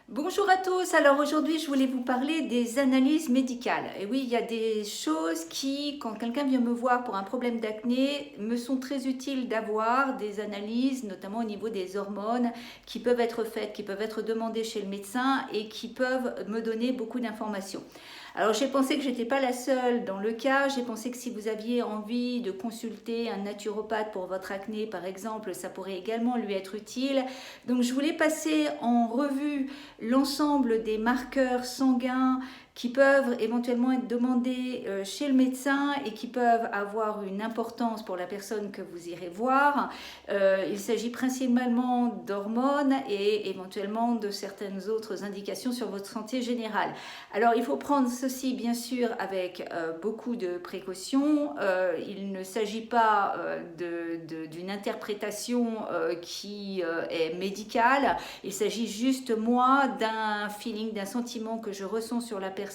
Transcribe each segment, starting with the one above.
Bonjour à tous, alors aujourd'hui je voulais vous parler des analyses médicales. Et oui, il y a des choses qui, quand quelqu'un vient me voir pour un problème d'acné, me sont très utiles d'avoir des analyses, notamment au niveau des hormones, qui peuvent être faites, qui peuvent être demandées chez le médecin et qui peuvent me donner beaucoup d'informations. Alors j'ai pensé que j'étais pas la seule dans le cas, j'ai pensé que si vous aviez envie de consulter un naturopathe pour votre acné par exemple, ça pourrait également lui être utile. Donc je voulais passer en revue l'ensemble des marqueurs sanguins qui peuvent éventuellement être demandés chez le médecin et qui peuvent avoir une importance pour la personne que vous irez voir. Il s'agit principalement d'hormones et éventuellement de certaines autres indications sur votre santé générale. Alors il faut prendre ceci bien sûr avec beaucoup de précautions. Il ne s'agit pas d'une interprétation qui est médicale. Il s'agit juste moi d'un feeling, d'un sentiment que je ressens sur la personne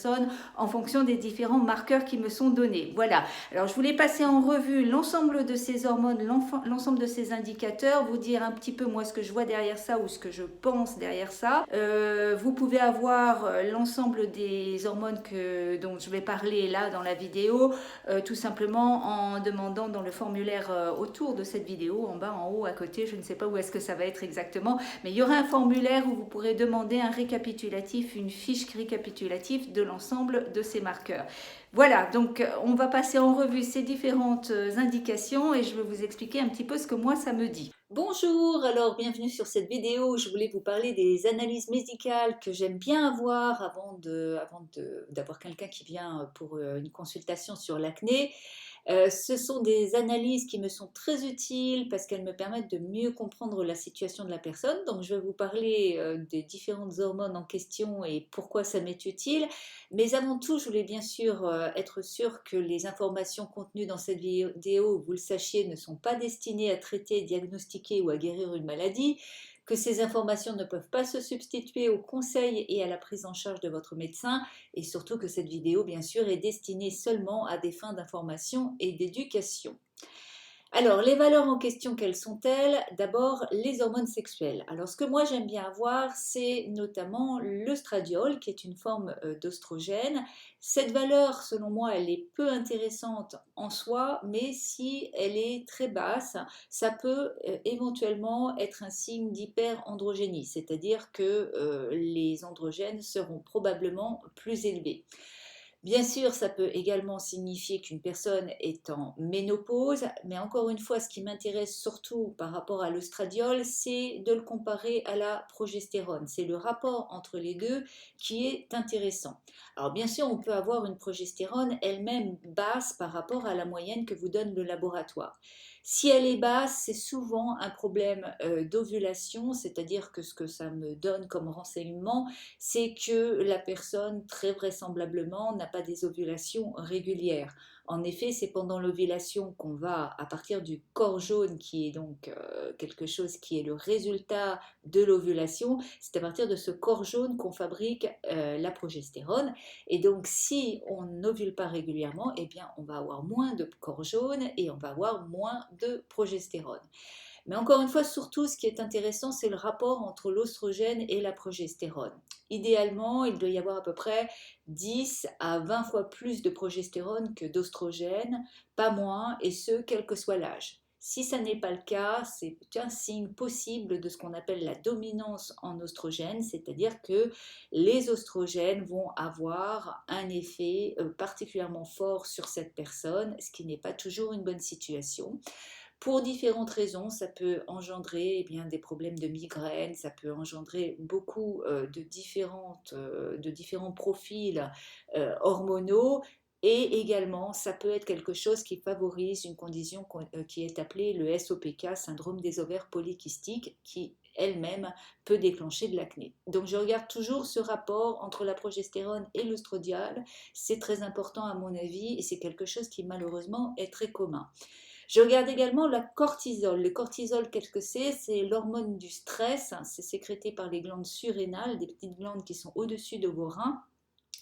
en fonction des différents marqueurs qui me sont donnés. Voilà. Alors je voulais passer en revue l'ensemble de ces hormones, l'ensemble de ces indicateurs, vous dire un petit peu moi ce que je vois derrière ça ou ce que je pense derrière ça. Vous pouvez avoir l'ensemble des hormones dont je vais parler là dans la vidéo, tout simplement en demandant dans le formulaire autour de cette vidéo, en bas, en haut, à côté, je ne sais pas où est-ce que ça va être exactement, mais il y aura un formulaire où vous pourrez demander un récapitulatif, une fiche récapitulative de l'ensemble de ces marqueurs. Voilà, donc on va passer en revue ces différentes indications et je vais vous expliquer un petit peu ce que moi ça me dit. Bonjour, alors bienvenue sur cette vidéo. Je voulais vous parler des analyses médicales que j'aime bien avoir d'avoir quelqu'un qui vient pour une consultation sur l'acné. Ce sont des analyses qui me sont très utiles parce qu'elles me permettent de mieux comprendre la situation de la personne. Donc je vais vous parler des différentes hormones en question et pourquoi ça m'est utile. Mais avant tout, je voulais bien sûr être sûre que les informations contenues dans cette vidéo, vous le sachiez, ne sont pas destinées à traiter, diagnostiquer ou à guérir une maladie, que ces informations ne peuvent pas se substituer aux conseils et à la prise en charge de votre médecin, et surtout que cette vidéo, bien sûr, est destinée seulement à des fins d'information et d'éducation. Alors, les valeurs en question, quelles sont-elles? D'abord, les hormones sexuelles. Alors, ce que moi j'aime bien avoir, c'est notamment l'œstradiol, qui est une forme d'oestrogène. Cette valeur, selon moi, elle est peu intéressante en soi, mais si elle est très basse, ça peut éventuellement être un signe d'hyperandrogénie, c'est-à-dire que les androgènes seront probablement plus élevés. Bien sûr, ça peut également signifier qu'une personne est en ménopause, mais encore une fois, ce qui m'intéresse surtout par rapport à l'œstradiol, c'est de le comparer à la progestérone. C'est le rapport entre les deux qui est intéressant. Alors bien sûr, on peut avoir une progestérone elle-même basse par rapport à la moyenne que vous donne le laboratoire. Si elle est basse, c'est souvent un problème d'ovulation, c'est-à-dire que ce que ça me donne comme renseignement, c'est que la personne, très vraisemblablement, n'a pas des ovulations régulières. En effet, c'est pendant l'ovulation qu'on va, à partir du corps jaune, qui est donc quelque chose qui est le résultat de l'ovulation, c'est à partir de ce corps jaune qu'on fabrique la progestérone. Et donc, si on n'ovule pas régulièrement, eh bien, on va avoir moins de corps jaune et on va avoir moins de progestérone. Mais encore une fois, surtout, ce qui est intéressant, c'est le rapport entre l'oestrogène et la progestérone. Idéalement, il doit y avoir à peu près 10 à 20 fois plus de progestérone que d'oestrogène, pas moins, et ce, quel que soit l'âge. Si ça n'est pas le cas, c'est un signe possible de ce qu'on appelle la dominance en oestrogène, c'est-à-dire que les oestrogènes vont avoir un effet particulièrement fort sur cette personne, ce qui n'est pas toujours une bonne situation. Pour différentes raisons, ça peut engendrer eh bien, des problèmes de migraine, ça peut engendrer beaucoup de différents profils hormonaux et également ça peut être quelque chose qui favorise une condition qui est appelée le SOPK, syndrome des ovaires polykystiques, qui elle-même peut déclencher de l'acné. Donc je regarde toujours ce rapport entre la progestérone et l'œstradiol, c'est très important à mon avis et c'est quelque chose qui malheureusement est très commun. Je regarde également la cortisol. Le cortisol, qu'est-ce que c'est? C'est l'hormone du stress. C'est sécrété par les glandes surrénales, des petites glandes qui sont au-dessus de vos reins.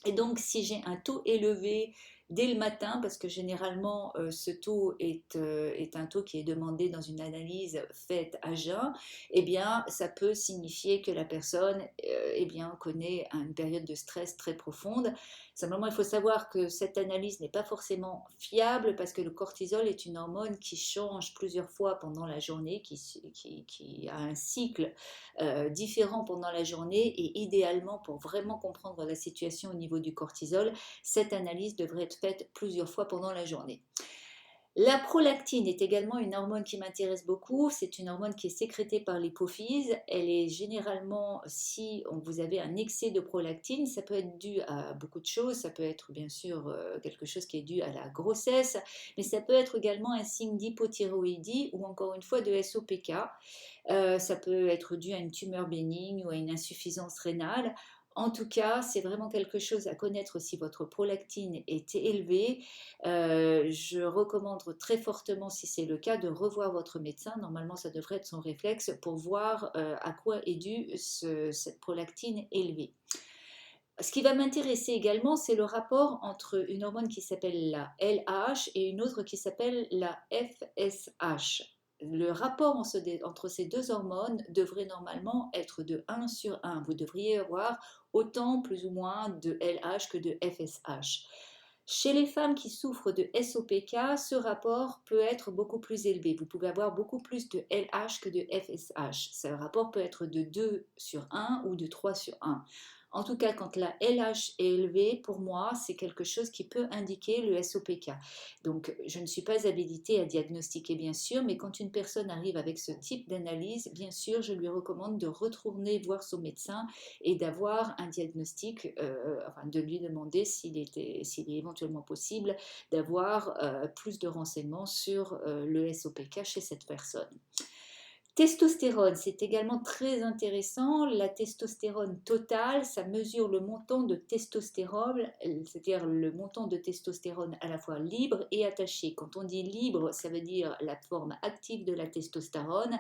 Et donc, si j'ai un taux élevé dès le matin, parce que généralement ce taux est un taux qui est demandé dans une analyse faite à jeun, eh bien ça peut signifier que la personne eh bien, connaît une période de stress très profonde. Simplement, il faut savoir que cette analyse n'est pas forcément fiable parce que le cortisol est une hormone qui change plusieurs fois pendant la journée, qui a un cycle différent pendant la journée, et idéalement, pour vraiment comprendre la situation au niveau du cortisol, cette analyse devrait être faite plusieurs fois pendant la journée. La prolactine est également une hormone qui m'intéresse beaucoup. C'est une hormone qui est sécrétée par l'hypophyse. Elle est généralement, si vous avez un excès de prolactine, ça peut être dû à beaucoup de choses. Ça peut être bien sûr quelque chose qui est dû à la grossesse, mais ça peut être également un signe d'hypothyroïdie ou encore une fois de SOPK. Ça peut être dû à une tumeur bénigne ou à une insuffisance rénale. En tout cas, c'est vraiment quelque chose à connaître si votre prolactine est élevée. Je recommande très fortement, si c'est le cas, de revoir votre médecin. Normalement, ça devrait être son réflexe pour voir à quoi est due cette prolactine élevée. Ce qui va m'intéresser également, c'est le rapport entre une hormone qui s'appelle la LH et une autre qui s'appelle la FSH. Le rapport entre ces deux hormones devrait normalement être de 1/1. Vous devriez avoir autant plus ou moins de LH que de FSH. Chez les femmes qui souffrent de SOPK, ce rapport peut être beaucoup plus élevé. Vous pouvez avoir beaucoup plus de LH que de FSH. Ce rapport peut être de 2/1 ou de 3/1. En tout cas, quand la LH est élevée, pour moi, c'est quelque chose qui peut indiquer le SOPK. Donc, je ne suis pas habilitée à diagnostiquer, bien sûr, mais quand une personne arrive avec ce type d'analyse, bien sûr, je lui recommande de retourner voir son médecin et d'avoir un diagnostic, enfin, de lui demander s'il est éventuellement possible d'avoir plus de renseignements sur le SOPK chez cette personne. Testostérone, c'est également très intéressant. La testostérone totale, ça mesure le montant de testostérone, c'est-à-dire le montant de testostérone à la fois libre et attaché. Quand on dit libre, ça veut dire la forme active de la testostérone.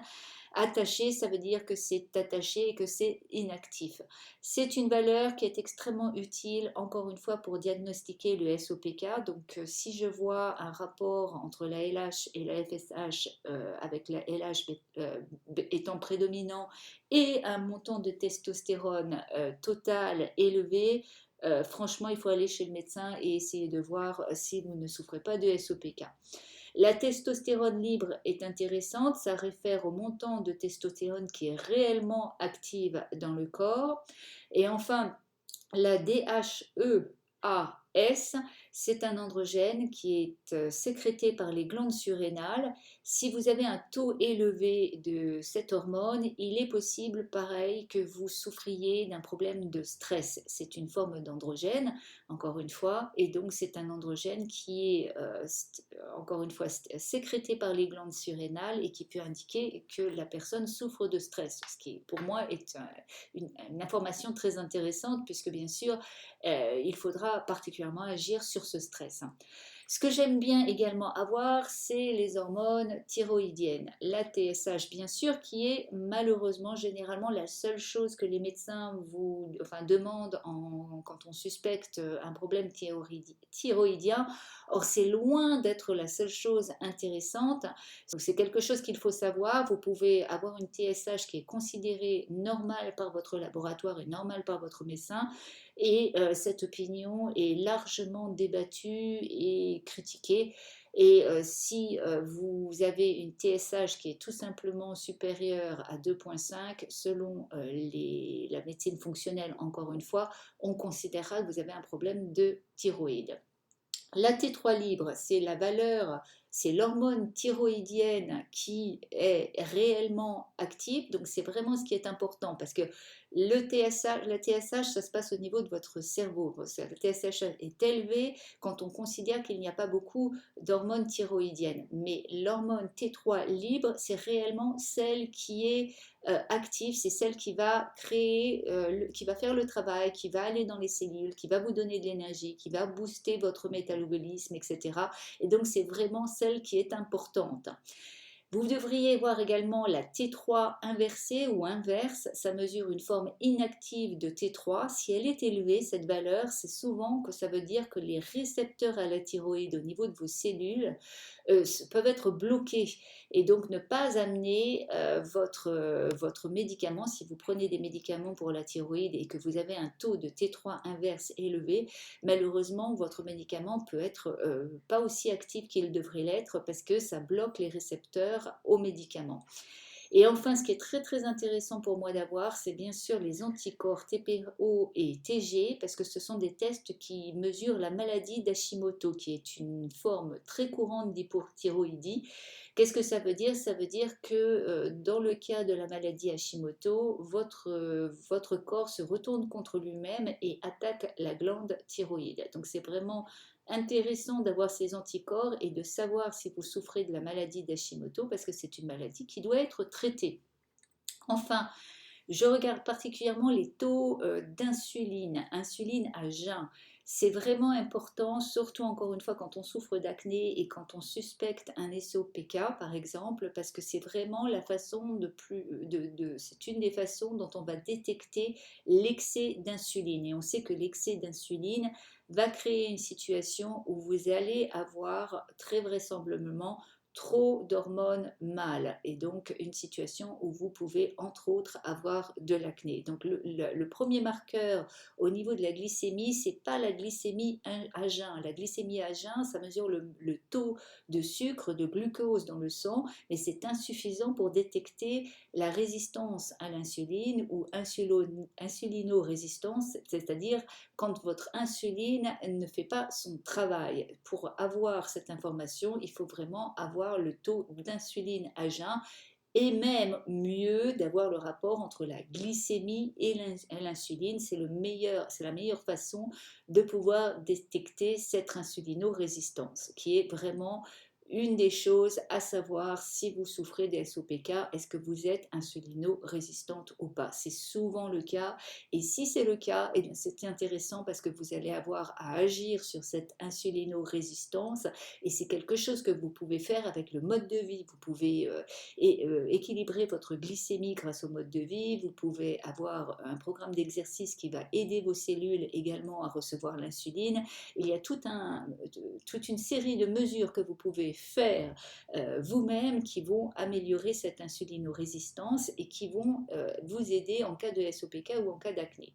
Attaché, ça veut dire que c'est attaché et que c'est inactif. C'est une valeur qui est extrêmement utile, encore une fois, pour diagnostiquer le SOPK. Donc, si je vois un rapport entre la LH et la FSH, avec la LH étant prédominant et un montant de testostérone total élevé, franchement, il faut aller chez le médecin et essayer de voir si vous ne souffrez pas de SOPK. La testostérone libre est intéressante, ça réfère au montant de testostérone qui est réellement active dans le corps. Et enfin, la DHEAS, c'est un androgène qui est sécrété par les glandes surrénales. Si vous avez un taux élevé de cette hormone, il est possible, pareil, que vous souffriez d'un problème de stress. C'est une forme d'androgène, encore une fois, et donc c'est un androgène qui est, encore une fois, sécrété par les glandes surrénales et qui peut indiquer que la personne souffre de stress, ce qui, pour moi, est une information très intéressante, puisque bien sûr, il faudra particulièrement agir sur ce stress. Ce que j'aime bien également avoir, c'est les hormones thyroïdiennes. La TSH, bien sûr, qui est malheureusement généralement la seule chose que les médecins vous demandent quand on suspecte un problème thyroïdien. Or, c'est loin d'être la seule chose intéressante. Donc, c'est quelque chose qu'il faut savoir. Vous pouvez avoir une TSH qui est considérée normale par votre laboratoire et normale par votre médecin. Et cette opinion est largement débattue et critiquée. Et si vous avez une TSH qui est tout simplement supérieure à 2,5, selon la médecine fonctionnelle, encore une fois, on considérera que vous avez un problème de thyroïde. La T3 libre, c'est la valeur, c'est l'hormone thyroïdienne qui est réellement active, donc c'est vraiment ce qui est important, parce que la TSH, ça se passe au niveau de votre cerveau. La TSH est élevée quand on considère qu'il n'y a pas beaucoup d'hormones thyroïdiennes, mais l'hormone T3 libre, c'est réellement celle qui est active, c'est celle qui va créer, qui va faire le travail, qui va aller dans les cellules, qui va vous donner de l'énergie, qui va booster votre métabolisme, etc. Et donc c'est vraiment celle qui est importante. Vous devriez voir également la T3 inversée ou inverse. Ça mesure une forme inactive de T3. Si elle est élevée, cette valeur, c'est souvent que ça veut dire que les récepteurs à la thyroïde au niveau de vos cellules peuvent être bloqués et donc ne pas amener votre médicament. Si vous prenez des médicaments pour la thyroïde et que vous avez un taux de T3 inverse élevé, malheureusement, votre médicament peut être pas aussi actif qu'il devrait l'être parce que ça bloque les récepteurs aux médicaments. Et enfin, ce qui est très très intéressant pour moi d'avoir, c'est bien sûr les anticorps TPO et TG, parce que ce sont des tests qui mesurent la maladie d'Hashimoto, qui est une forme très courante d'hypothyroïdie. Qu'est-ce que ça veut dire? Ça veut dire que dans le cas de la maladie Hashimoto, votre corps se retourne contre lui-même et attaque la glande thyroïde. Donc c'est vraiment intéressant d'avoir ces anticorps et de savoir si vous souffrez de la maladie d'Hashimoto parce que c'est une maladie qui doit être traitée. Enfin, je regarde particulièrement les taux d'insuline, insuline à jeun. C'est vraiment important, surtout encore une fois quand on souffre d'acné et quand on suspecte un SOPK par exemple, parce que c'est vraiment la façon c'est une des façons dont on va détecter l'excès d'insuline. Et on sait que l'excès d'insuline va créer une situation où vous allez avoir très vraisemblablement trop d'hormones mâles et donc une situation où vous pouvez entre autres avoir de l'acné. Donc le premier marqueur au niveau de la glycémie, c'est pas la glycémie à jeun. La glycémie à jeun, ça mesure le taux de sucre, de glucose dans le sang, mais c'est insuffisant pour détecter la résistance à l'insuline ou insulino-résistance, c'est-à-dire quand votre insuline ne fait pas son travail. Pour avoir cette information, il faut vraiment avoir le taux d'insuline à jeun et même mieux d'avoir le rapport entre la glycémie et l'insuline. C'est la meilleure façon de pouvoir détecter cette insulino-résistance qui est vraiment une des choses à savoir si vous souffrez des SOPK, est-ce que vous êtes insulino-résistante ou pas? C'est souvent le cas et si c'est le cas, eh bien c'est intéressant parce que vous allez avoir à agir sur cette insulino-résistance et c'est quelque chose que vous pouvez faire avec le mode de vie. Vous pouvez équilibrer votre glycémie grâce au mode de vie, vous pouvez avoir un programme d'exercice qui va aider vos cellules également à recevoir l'insuline. Il y a toute une série de mesures que vous pouvez faire vous-même qui vont améliorer cette insulino-résistance et qui vont vous aider en cas de SOPK ou en cas d'acné.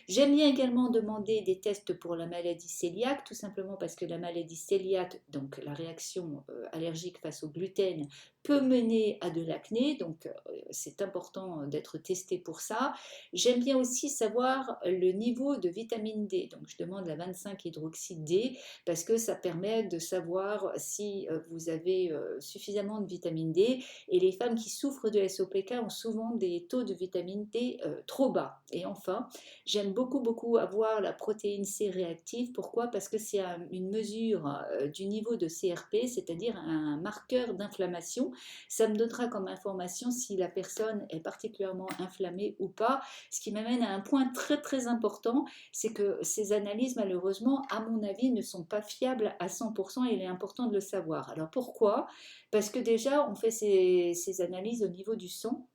J'aime bien également demander des tests pour la maladie cœliaque, tout simplement parce que la maladie cœliaque, donc la réaction allergique face au gluten, peut mener à de l'acné, donc c'est important d'être testé pour ça. J'aime bien aussi savoir le niveau de vitamine D, donc je demande la 25-hydroxyde D parce que ça permet de savoir si vous avez suffisamment de vitamine D et les femmes qui souffrent de SOPK ont souvent des taux de vitamine D trop bas. Et enfin, j'aime beaucoup avoir la protéine C réactive. Pourquoi? Parce que c'est une mesure du niveau de CRP, c'est-à-dire un marqueur d'inflammation. Ça me donnera comme information si la personne est particulièrement inflammée ou pas. Ce qui m'amène à un point très important, c'est que ces analyses, malheureusement, à mon avis, ne sont pas fiables à 100% et il est important de le savoir. Alors pourquoi? Parce que déjà, on fait ces analyses au niveau du sang.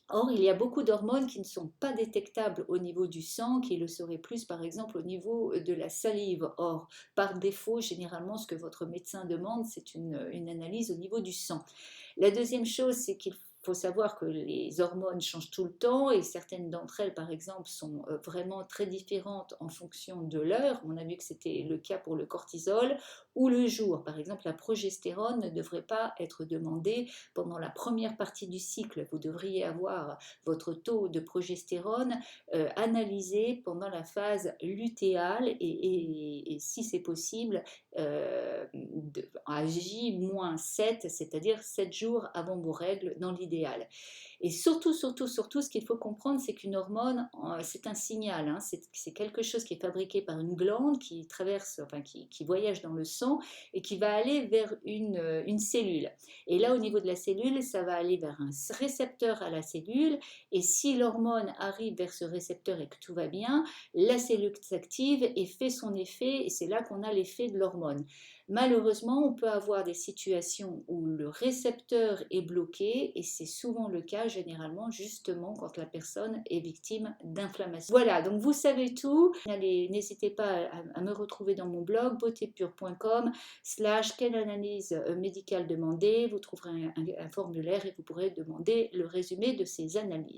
Or, il y a beaucoup d'hormones qui ne sont pas détectables au niveau du sang, qui le seraient plus par exemple au niveau de la salive. Or, par défaut, généralement, ce que votre médecin demande, c'est une analyse au niveau du sang. La deuxième chose, c'est qu'il faut savoir que les hormones changent tout le temps et certaines d'entre elles, par exemple, sont vraiment très différentes en fonction de l'heure. On a vu que c'était le cas pour le cortisol ou le jour. Par exemple, la progestérone ne devrait pas être demandée pendant la première partie du cycle. Vous devriez avoir votre taux de progestérone analysé pendant la phase lutéale et si c'est possible, à J-7, c'est-à-dire 7 jours avant vos règles dans l'idéal. Et surtout, surtout, surtout, ce qu'il faut comprendre, c'est qu'une hormone, c'est un signal, hein, c'est quelque chose qui est fabriqué par une glande qui traverse, enfin qui voyage dans le sang et qui va aller vers une cellule. Et là, au niveau de la cellule, ça va aller vers un récepteur à la cellule. Et si l'hormone arrive vers ce récepteur et que tout va bien, la cellule s'active et fait son effet. Et c'est là qu'on a l'effet de l'hormone. Malheureusement, on peut avoir des situations où le récepteur est bloqué et c'est souvent le cas généralement justement quand la personne est victime d'inflammation. Voilà, donc vous savez tout. N'hésitez pas à me retrouver dans mon blog beautépure.com/, quelle analyse médicale demander. Vous trouverez un formulaire et vous pourrez demander le résumé de ces analyses.